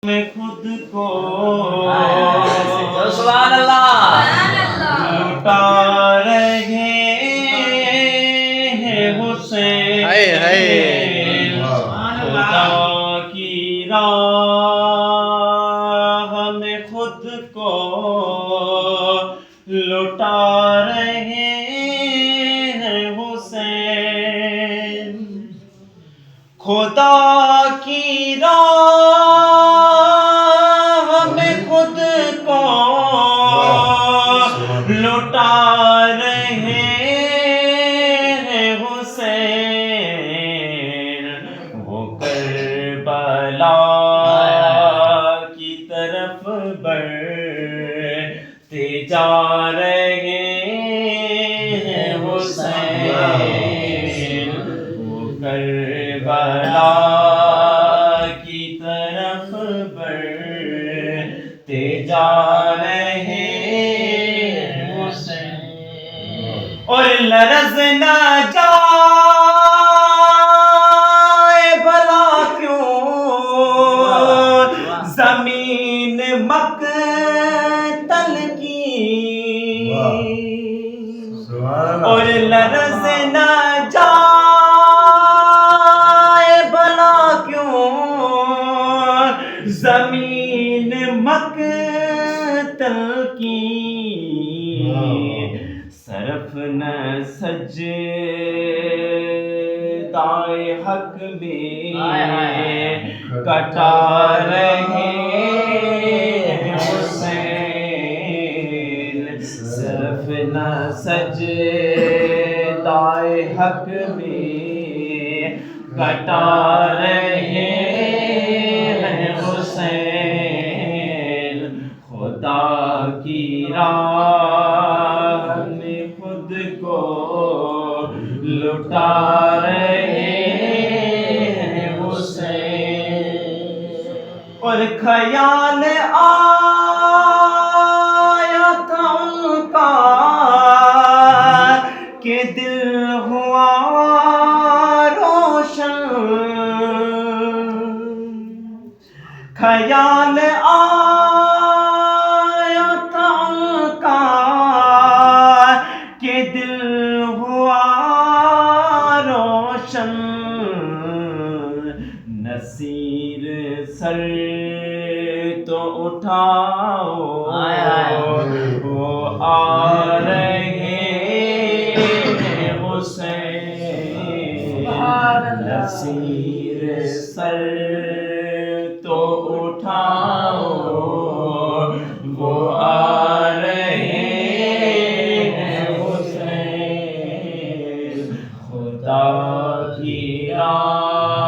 میں خود کو سبحان اللہ لٹا رہے ہیں حسین خدا کی راہ میں خود کو لٹا رہے ہیں حسین خدا کی راہ میں خود کو لٹا رہے ہیں حسین وہ کربلا کی طرف بڑھتے جا رہے ہیں حسین وہ کربلا کی طرف بڑھتے جا رہے حسین اور لرز نہ جائے بھلا کیوں زمین مقتل کی اور لرز نہ جائے بھلا کیوں زمین مقتل کی صرف نہ سجدائے حق میں کٹا رہے حسین صرف نہ سجدائے حق میں کٹا رہے ہیں حسین خدا کی راہ میں خود کو لٹا رہے ہیں حسین اور خیال آیا تھا ان کا کہ دل ہوا روشن خیال آیا تھا ان کا کہ دل ہوا روشن نصیر سر تو اٹھاؤ وہ آ رہے ہیں حسین نصیر سر تو اٹھاؤ وہ آ رہے ہیں حسین خدا کی راہ